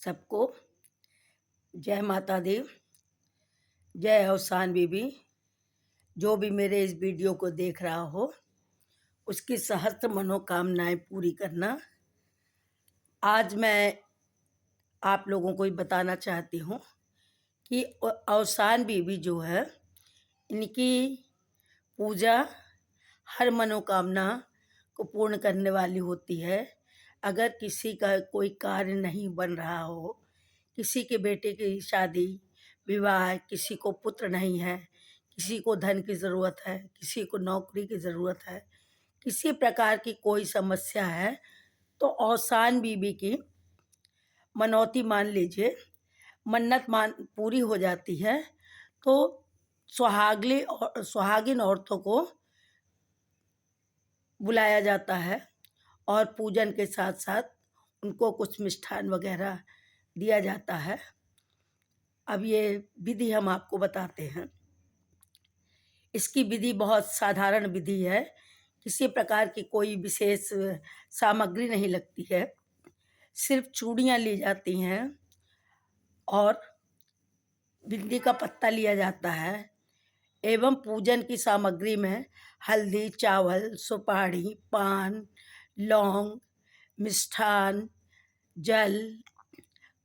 सबको जय माता दी, जय अवसान बीबी। जो भी मेरे इस वीडियो को देख रहा हो उसकी सहस्त्र मनोकामनाएं पूरी करना। आज मैं आप लोगों को ये बताना चाहती हूँ कि अवसान बीबी जो है, इनकी पूजा हर मनोकामना को पूर्ण करने वाली होती है। अगर किसी का कोई कार्य नहीं बन रहा हो, किसी के बेटे की शादी विवाह, किसी को पुत्र नहीं है, किसी को धन की ज़रूरत है, किसी को नौकरी की ज़रूरत है, किसी प्रकार की कोई समस्या है, तो औसान बीबी की मनौती मान लीजिए, मन्नत पूरी हो जाती है। तो सुहागिन औरतों को बुलाया जाता है और पूजन के साथ साथ उनको कुछ मिष्ठान वगैरह दिया जाता है। अब ये विधि हम आपको बताते हैं। इसकी विधि बहुत साधारण विधि है, किसी प्रकार की कोई विशेष सामग्री नहीं लगती है। सिर्फ चूड़ियाँ ली जाती हैं और बिंदी का पत्ता लिया जाता है एवं पूजन की सामग्री में हल्दी, चावल, सुपारी, पान, लौंग, मिष्ठान, जल,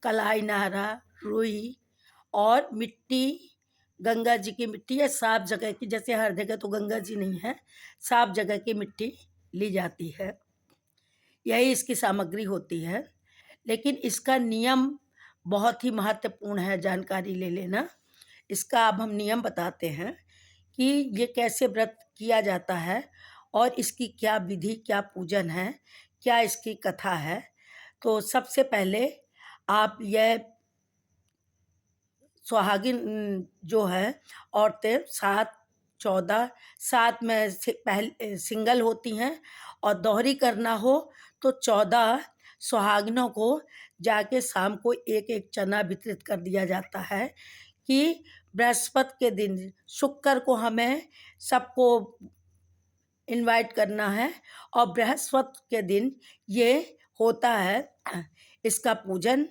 कलाई नारा, रुई और मिट्टी, गंगा जी की मिट्टी या साफ जगह की, जैसे हर जगह तो गंगा जी नहीं है, साफ जगह की मिट्टी ली जाती है। यही इसकी सामग्री होती है। लेकिन इसका नियम बहुत ही महत्वपूर्ण है, जानकारी ले लेना। इसका अब हम नियम बताते हैं कि ये कैसे व्रत किया जाता है और इसकी क्या विधि, क्या पूजन है, क्या इसकी कथा है। तो सबसे पहले आप यह सुहागिन जो है औरतें 7, 14, 7 में से पहले सिंगल होती हैं और दोहरी करना हो तो 14 सुहागिनों को जाके शाम को एक एक चना वितरित कर दिया जाता है कि बृहस्पति के दिन, शुक्र को हमें सबको इनवाइट करना है और बृहस्पति के दिन ये होता है इसका पूजन।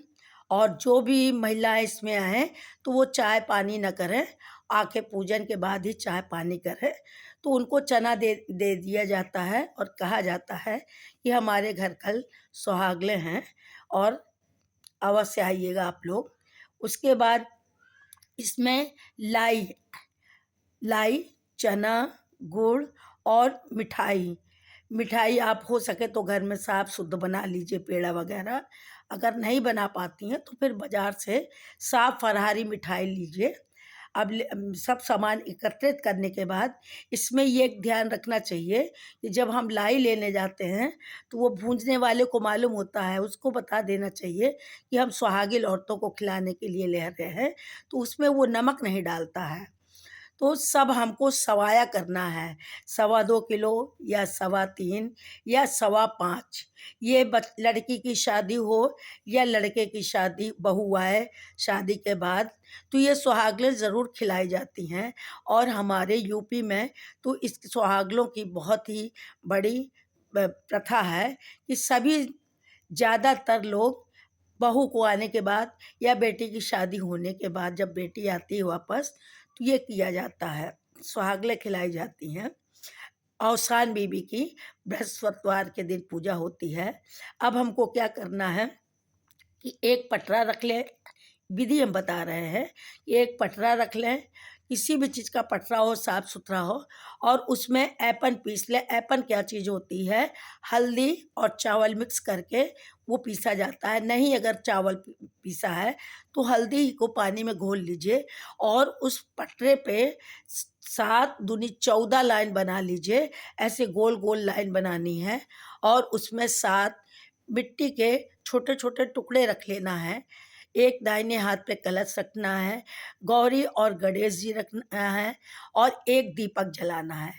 और जो भी महिलाएं इसमें आएँ तो वो चाय पानी न करें, आके पूजन के बाद ही चाय पानी करें। तो उनको चना दे दिया जाता है और कहा जाता है कि हमारे घर कल सुहागले हैं और अवश्य आइएगा आप लोग। उसके बाद इसमें लाई, चना, गुड़ और मिठाई आप हो सके तो घर में साफ शुद्ध बना लीजिए, पेड़ा वगैरह। अगर नहीं बना पाती हैं तो फिर बाज़ार से साफ फरारी मिठाई लीजिए। अब सब सामान एकत्रित करने के बाद इसमें ये ध्यान रखना चाहिए कि जब हम लाई लेने जाते हैं तो वो भूंजने वाले को मालूम होता है, उसको बता देना चाहिए कि हम सुहागिन औरतों को खिलाने के लिए ले रहे हैं, तो उसमें वो नमक नहीं डालता है। तो सब हमको सवाया करना है, 2.25 किलो या 3.25 या 5.25। ये लड़की की शादी हो या लड़के की शादी, बहू आए शादी के बाद, तो ये सुहागलें ज़रूर खिलाई जाती हैं। और हमारे यूपी में तो इस सुहागलों की बहुत ही बड़ी प्रथा है कि सभी ज़्यादातर लोग बहू को आने के बाद या बेटी की शादी होने के बाद, जब बेटी आती है वापस, तो ये किया जाता है, सुहागलें खिलाई जाती हैं। औसान बीबी की बृहस्पतिवार के दिन पूजा होती है। अब हमको क्या करना है कि एक पटरा रख लें, विधि हम बता रहे हैं। एक पटरा रख लें, किसी भी चीज़ का पटरा हो, साफ़ सुथरा हो, और उसमें ऐपन पीस लें। ऐपन क्या चीज़ होती है? हल्दी और चावल मिक्स करके वो पीसा जाता है। नहीं अगर चावल पीसा है तो हल्दी को पानी में घोल लीजिए और उस पटरे पे 7 दूनी 14 लाइन बना लीजिए। ऐसे गोल गोल लाइन बनानी है और उसमें 7 मिट्टी के छोटे छोटे टुकड़े रख लेना है। एक दाहिने हाथ पे कलश रखना है, गौरी और गणेश जी रखना है और एक दीपक जलाना है।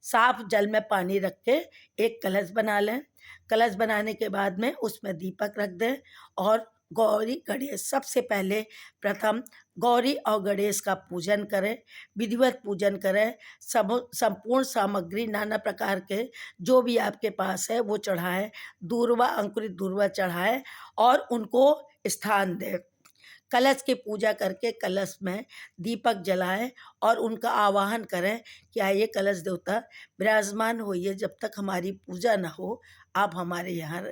साफ जल में पानी रख के एक कलश बना लें। कलश बनाने के बाद में उसमें दीपक रख दें और गौरी गणेश सबसे पहले प्रथम गौरी और गणेश का पूजन करें, विधिवत पूजन करें। सब संपूर्ण सामग्री नाना प्रकार के जो भी आपके पास है वो चढ़ाएँ, दूर्वा अंकुरित दूर्वा चढ़ाएँ और उनको स्थान दें। कलश की पूजा करके कलश में दीपक जलाएँ और उनका आवाहन करें कि आइए कलश देवता विराजमान होइए, जब तक हमारी पूजा न हो आप हमारे यहाँ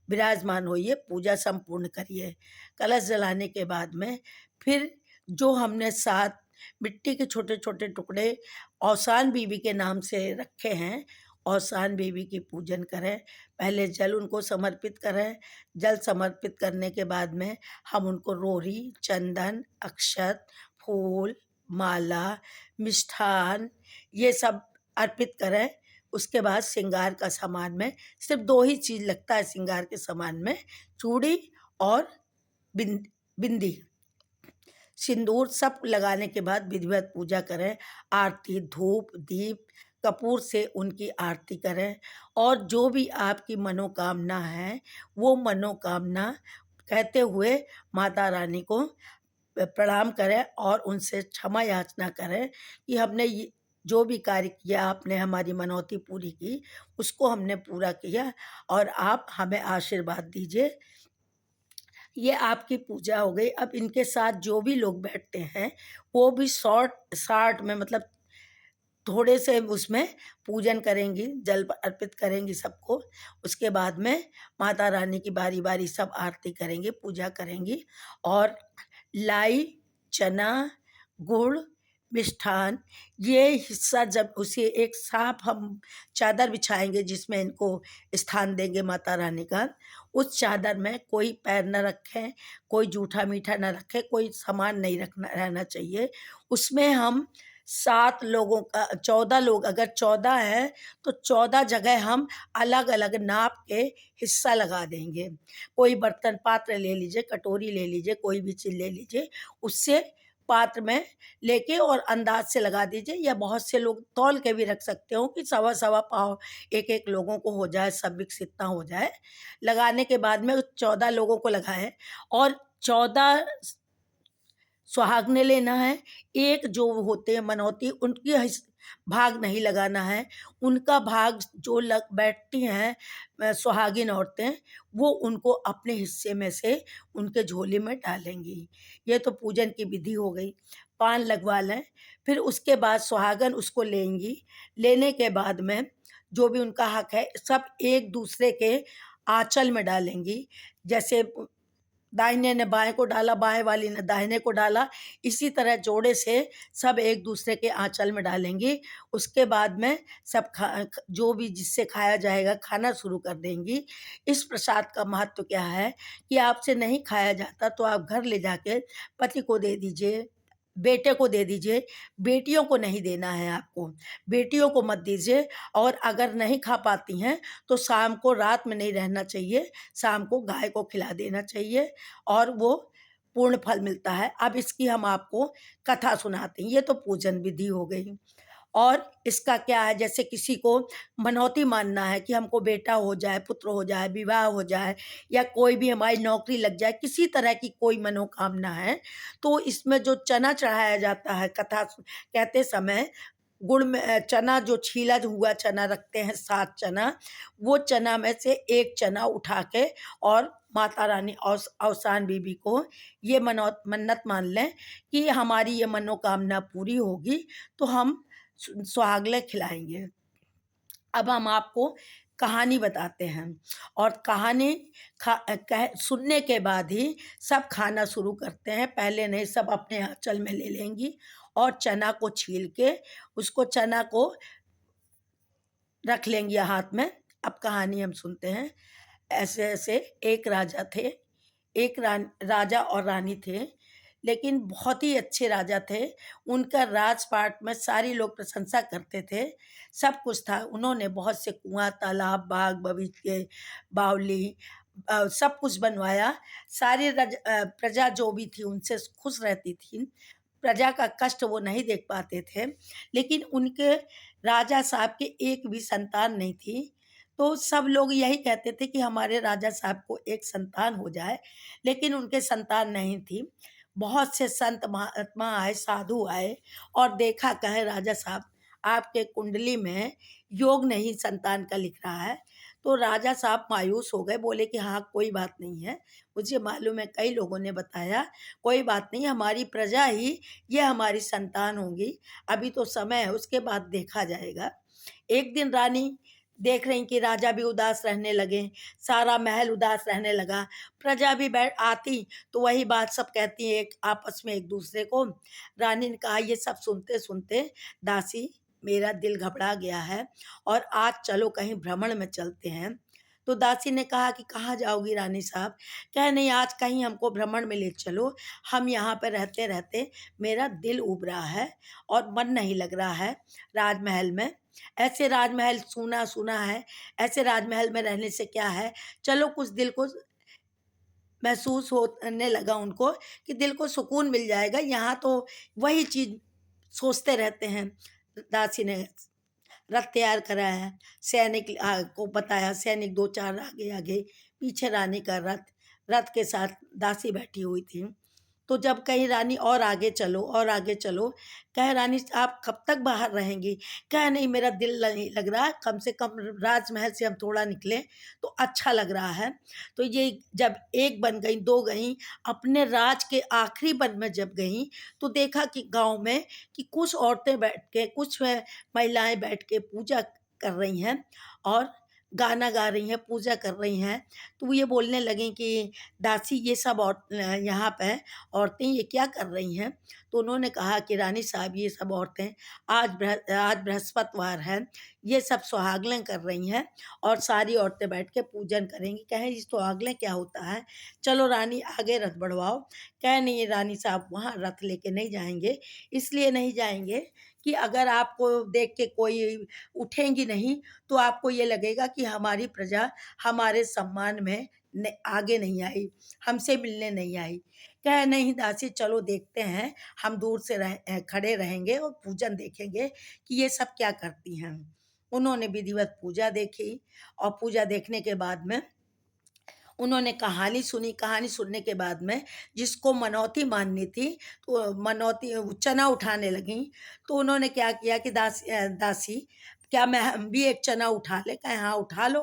विराजमान होइए, पूजा संपूर्ण करिए। कलश जलाने के बाद में फिर जो हमने 7 मिट्टी के छोटे-छोटे टुकड़े औसान बीवी के नाम से रखे हैं, औसान बीवी की पूजन करें। पहले जल उनको समर्पित करें, जल समर्पित करने के बाद में हम उनको रोरी, चंदन, अक्षत, फूल, माला, मिष्ठान ये सब अर्पित करें। उसके बाद श्रृंगार का सामान में सिर्फ़ 2 ही चीज़ लगता है श्रृंगार के सामान में, चूड़ी और बिंदी। सिंदूर सब लगाने के बाद विधिवत पूजा करें, आरती, धूप, दीप, कपूर से उनकी आरती करें और जो भी आपकी मनोकामना है, वो मनोकामना कहते हुए माता रानी को प्रणाम करें और उनसे क्षमा याचना करें कि हमने ये जो भी कार्य किया, आपने हमारी मनौती पूरी की, उसको हमने पूरा किया और आप हमें आशीर्वाद दीजिए। ये आपकी पूजा हो गई। अब इनके साथ जो भी लोग बैठते हैं, वो भी शॉर्ट में मतलब थोड़े से उसमें पूजन करेंगी, जल अर्पित करेंगी सबको। उसके बाद में माता रानी की बारी-बारी सब आरती करेंगी, पूजा करेंगी और लाई, चना, गुड़, मिष्ठान ये हिस्सा जब उसे एक साफ हम चादर बिछाएँगे जिसमें इनको स्थान देंगे माता रानी का, उस चादर में कोई पैर न रखें, कोई जूठा-मीठा न रखें, कोई सामान नहीं रखना रहना चाहिए। उसमें हम 7 लोगों का 14 लोग अगर 14 हैं, तो 14 जगह हम अलग-अलग नाप के हिस्सा लगा देंगे। कोई बर्तन पात्र ले लीजिए, कटोरी ले लीजिए, कोई भी चीज़ ले लीजिए, उससे पात्र में लेके और अंदाज़ से लगा दीजिए या बहुत से लोग तौल के भी रख सकते हो कि सवा-सवा पाव 1-1 लोगों को हो जाए, सब मिक्स इतना हो जाए। लगाने के बाद में 14 लोगों को लगाएँ और 14 सुहागने लेना है, एक जो होते हैं मनौती उनकी भाग नहीं लगाना है, उनका भाग जो लग बैठती हैं सुहागिन औरतें, वो उनको अपने हिस्से में से उनके झोले में डालेंगी। ये तो पूजन की विधि हो गई, पान लगवा लें, फिर उसके बाद सुहागन उसको लेंगी, लेने के बाद में जो भी उनका हक है, सब एक-दूसरे के आँचल में डालेंगी। जैसे दाहिने ने बाएँ को डाला, बाएँ वाली ने दाहिने को डाला, इसी तरह जोड़े से सब एक-दूसरे के आँचल में डालेंगी। उसके बाद में सब जो भी जिससे खाया जाएगा, खाना शुरू कर देंगी। इस प्रसाद का महत्व क्या है कि आपसे नहीं खाया जाता तो आप घर ले जाके पति को दे दीजिए, बेटे को दे दीजिए, बेटियों को नहीं देना है आपको। बेटियों को मत दीजिए और अगर नहीं खा पाती हैं, तो शाम को रात में नहीं रहना चाहिए, शाम को गाय को खिला देना चाहिए और वो पूर्ण फल मिलता है। अब इसकी हम आपको कथा सुनाते हैं, ये तो पूजन विधि हो गई। और इसका क्या है जैसे किसी को मनौती मानना है कि हमको बेटा हो जाए, पुत्र हो जाए, विवाह हो जाए या कोई भी हमारी नौकरी लग जाए, किसी तरह की कोई मनोकामना है, तो इसमें जो चना चढ़ाया जाता है कथा कहते समय गुड़ में चना जो छीला जो हुआ चना रखते हैं 7 चना, वो चना में से 1 चना उठा के और माता रानी औसान बीबी को ये मन्नत मान लें कि हमारी ये मनोकामना पूरी होगी, तो हम सुहागले खिलाएँगे। अब हम आपको कहानी बताते हैं और कहानी कह सुनने के बाद ही सब खाना शुरू करते हैं। पहले नहीं सब अपने आँचल में ले लेंगी और चना को छील के उसको चना को रख लेंगी हाथ में। अब कहानी हम सुनते हैं। ऐसे-ऐसे एक राजा थे, एक राजा और रानी थे, लेकिन बहुत ही अच्छे राजा थे। उनका राजपाट में सारे लोग प्रशंसा करते थे, सब कुछ था। उन्होंने बहुत से कुआँ, तालाब, बाग, बगीचे, बावली सब कुछ बनवाया। सारी प्रजा जो भी थी उनसे खुश रहती थी। प्रजा का कष्ट वो नहीं देख पाते थे, लेकिन उनके राजा साहब की एक भी संतान नहीं थी। तो सब लोग यही कहते थे कि हमारे राजा साहब को एक संतान हो जाए, लेकिन उनके संतान नहीं थी। बहुत से संत महात्मा आए, साधु आए और देखा, कहे राजा साहब आपके कुंडली में योग नहीं संतान का लिख रहा है। तो राजा साहब मायूस हो गए, बोले कि हाँ कोई बात नहीं है, मुझे मालूम है, कई लोगों ने बताया, कोई बात नहीं, हमारी प्रजा ही ये हमारी संतान होगी, अभी तो समय है, उसके बाद देखा जाएगा। एक दिन रानी देख रही कि राजा भी उदास रहने लगे, सारा महल उदास रहने लगा, प्रजा भी बैठ आती तो वही बात सब कहती हैं एक आपस में एक दूसरे को। रानी ने कहा ये सब सुनते सुनते दासी मेरा दिल घबरा गया है और आज चलो कहीं भ्रमण में चलते हैं। तो दासी ने कहा कि कहाँ जाओगी रानी साहब? कहे नहीं, आज कहीं हमको भ्रमण में ले चलो, हम यहाँ पे रहते रहते मेरा दिल उब रहा है और मन नहीं लग रहा है राजमहल में। ऐसे राजमहल सूना सूना है, ऐसे राजमहल में रहने से क्या है, चलो कुछ दिल को महसूस होने लगा उनको कि दिल को सुकून मिल जाएगा, यहाँ तो वही चीज़ सोचते रहते हैं। दासी ने रथ तैयार कराया है, सैनिक को बताया, सैनिक 2-4 आगे आगे, पीछे रानी का रथ, रथ के साथ दासी बैठी हुई थी। तो जब कही रानी और आगे चलो और आगे चलो, कहे रानी आप कब तक बाहर रहेंगी? कहे नहीं, मेरा दिल नहीं लग रहा, कम से कम राजमहल से हम थोड़ा निकले तो अच्छा लग रहा है। तो ये जब एक बन गई, दो गई, अपने राज के आखिरी वन में जब गई तो देखा कि गांव में कि कुछ औरतें बैठ के, कुछ महिलाएं बैठ के पूजा कर रही हैं और गाना गा रही हैं, पूजा कर रही हैं। तो वो ये बोलने लगीं कि दासी ये सब यहाँ पे औरतें ये क्या कर रही हैं? तो उन्होंने कहा कि रानी साहब ये सब औरतें आज बृहस्पतिवार है, ये सब सुहागलें कर रही हैं और सारी औरतें बैठ के पूजन करेंगी। कहें ये सुहागलें क्या होता है? चलो रानी आगे रथ बढ़वाओ। कहे नहीं रानी साहब वहाँ रथ लेके नहीं जाएँगे, इसलिए नहीं जाएँगे कि अगर आपको देख के कोई उठेंगी नहीं तो आपको ये लगेगा कि हमारी प्रजा हमारे सम्मान में आगे नहीं आई, हमसे मिलने नहीं आई। कहे नहीं दासी चलो देखते हैं, हम दूर से खड़े रहेंगे और पूजन देखेंगे कि ये सब क्या करती हैं। उन्होंने विधिवत पूजा देखी और पूजा देखने के बाद में उन्होंने कहानी सुनी, कहानी सुनने के बाद में जिसको मनौती माननी थी, तो मनौती चना उठाने लगीं। तो उन्होंने क्या किया कि दासी क्या मैं हम भी एक चना उठा लें? कहे हाँ उठा लो।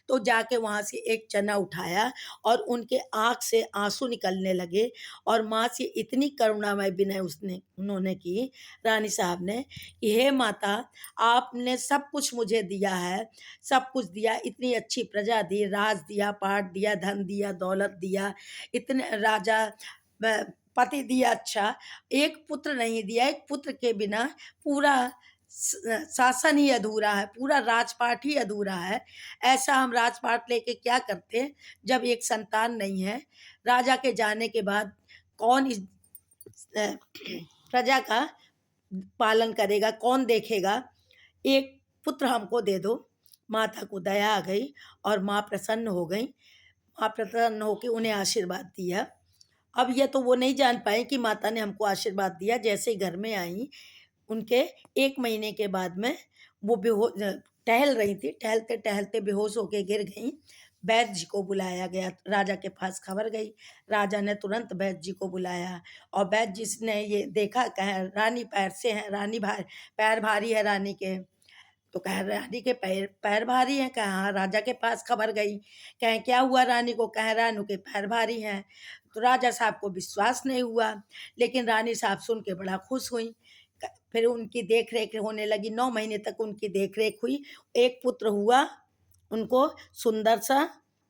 तो जाके वहाँ से एक चना उठाया और उनके आँख से आँसू निकलने लगे और माँ से इतनी करुणामय विनय उन्होंने की, रानी साहब ने, कि हे माता आपने सब कुछ मुझे दिया है, सब कुछ दिया, इतनी अच्छी प्रजा दी, राज दिया, पाट दिया, धन दिया, दौलत दिया, इतने राजा पति दिया अच्छा, एक पुत्र नहीं दिया, एक पुत्र के बिना पूरा शासन ही अधूरा है, पूरा राजपाट ही अधूरा है। ऐसा हम राजपाट लेके क्या करते जब एक संतान नहीं है? राजा के जाने के बाद कौन इस प्रजा का पालन करेगा, कौन देखेगा? एक पुत्र हमको दे दो। माता को दया आ गई और माँ प्रसन्न हो गई। माँ प्रसन्न होके उन्हें आशीर्वाद दिया। अब ये तो वो नहीं जान पाई कि माता ने हमको आशीर्वाद दिया। जैसे ही घर में आई, उनके 1 महीने के बाद में वो टहल रही थी, टहलते-टहलते बेहोश होके गिर गईं। वैद्य जी को बुलाया गया, राजा के पास खबर गई। राजा ने तुरंत वैद्य जी को बुलाया और वैद्य जी ने ये देखा, कहा रानी पैर से हैं, पैर भारी है रानी के। तो कहा रानी के पैर पैर भारी हैं? कहा हाँ, राजा के पास खबर गई। कहें क्या हुआ रानी को? कहें रानू के पैर भारी हैं। तो राजा साहब को विश्वास नहीं हुआ, लेकिन रानी साहब सुन के बड़ा खुश हुई। फिर उनकी देख रेख होने लगी, 9 महीने तक उनकी देख रेख हुई। एक पुत्र हुआ उनको, सुंदर सा